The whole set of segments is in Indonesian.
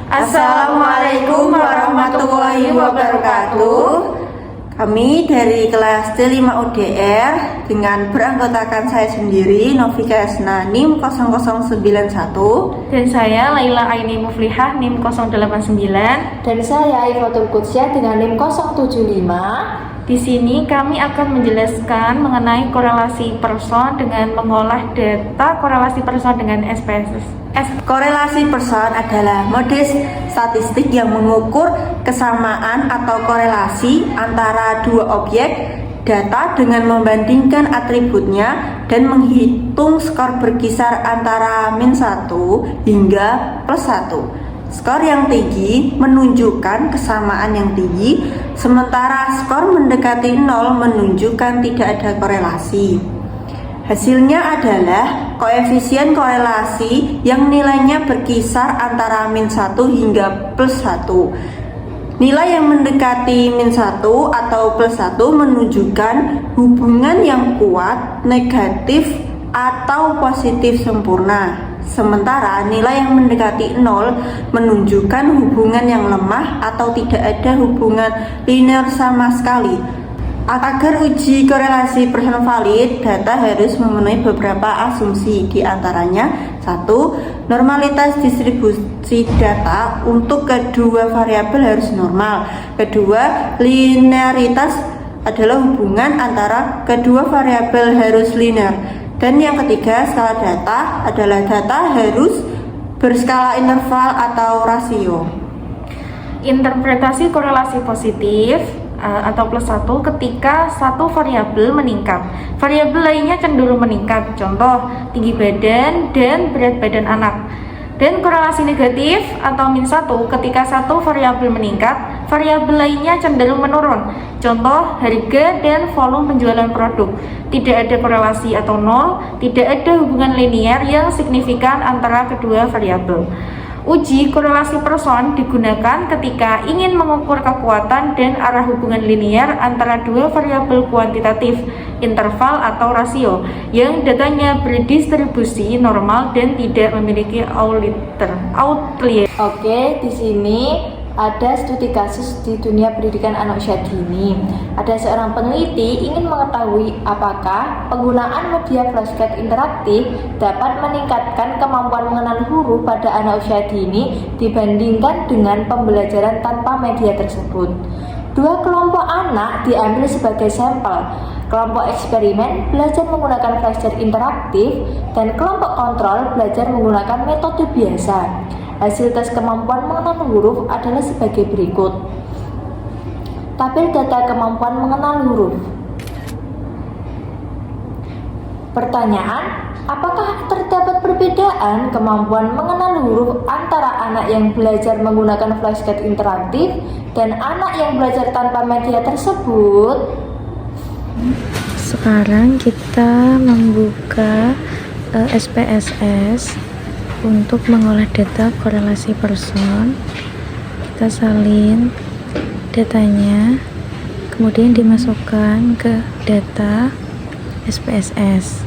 Assalamualaikum warahmatullahi wabarakatuh. Kami dari kelas D5 UDR dengan beranggotakan saya sendiri, Novika Esna, NIM 0091, dan saya Laila Aini Muflihah NIM 089, dan saya Ifatul Qudsyah dengan NIM 075. Di sini kami akan menjelaskan mengenai korelasi person dengan mengolah data korelasi person dengan SPSS. Korelasi person adalah model statistik yang mengukur kesamaan atau korelasi antara dua objek data dengan membandingkan atributnya dan menghitung skor berkisar antara -1 hingga +1. Skor yang tinggi menunjukkan kesamaan yang tinggi, sementara skor mendekati 0 menunjukkan tidak ada korelasi. Hasilnya adalah koefisien korelasi yang nilainya berkisar antara -1 hingga +1. Nilai yang mendekati -1 atau +1 menunjukkan hubungan yang kuat, negatif, atau positif sempurna. Sementara nilai yang mendekati 0 menunjukkan hubungan yang lemah atau tidak ada hubungan linear sama sekali. Agar uji korelasi person valid, data harus memenuhi beberapa asumsi, di antaranya 1. Normalitas distribusi data untuk kedua variabel harus normal. Kedua, linearitas adalah hubungan antara kedua variabel harus linear. Dan yang ketiga, skala data adalah data harus berskala interval atau rasio. Interpretasi korelasi positif atau +1 ketika satu variabel meningkat, variabel lainnya cenderung meningkat, contoh tinggi badan dan berat badan anak. Dan korelasi negatif atau -1 ketika satu variabel meningkat, variabel lainnya cenderung menurun, contoh harga dan volume penjualan produk. Tidak ada korelasi atau 0, tidak ada hubungan linear yang signifikan antara kedua variabel. Uji korelasi person digunakan ketika ingin mengukur kekuatan dan arah hubungan linear antara dua variabel kuantitatif, interval atau rasio, yang datanya berdistribusi normal dan tidak memiliki outlier. Oke, di sini ada studi kasus di dunia pendidikan anak usia dini. Ada seorang peneliti ingin mengetahui apakah penggunaan media flashcard interaktif dapat meningkatkan kemampuan mengenal huruf pada anak usia dini dibandingkan dengan pembelajaran tanpa media tersebut. Dua kelompok anak diambil sebagai sampel. Kelompok eksperimen belajar menggunakan flashcard interaktif dan kelompok kontrol belajar menggunakan metode biasa. Hasil tes kemampuan mengenal huruf adalah sebagai berikut. Tabel data kemampuan mengenal huruf. Pertanyaan, apakah terdapat perbedaan kemampuan mengenal huruf antara anak yang belajar menggunakan flashcard interaktif dan anak yang belajar tanpa media tersebut? Sekarang kita membuka SPSS untuk mengolah data korelasi person. Kita salin datanya, kemudian dimasukkan ke data SPSS,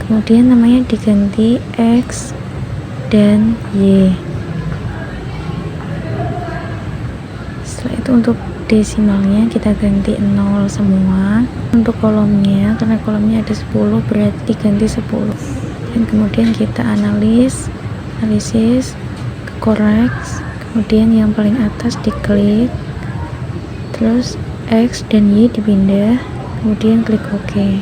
kemudian namanya diganti X dan Y. Setelah itu untuk desimalnya kita ganti 0 semua. Untuk kolomnya, karena kolomnya ada 10, berarti diganti 10. Dan kemudian kita analisis, korek, kemudian yang paling atas diklik, terus X dan Y dipindah, kemudian klik OK,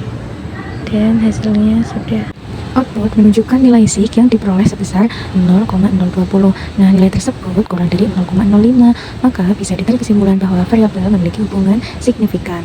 dan hasilnya sudah. Output menunjukkan nilai SIG yang diperoleh sebesar 0,020. Nah, nilai tersebut kurang dari 0,05, maka bisa ditarik kesimpulan bahwa variabel memiliki hubungan signifikan.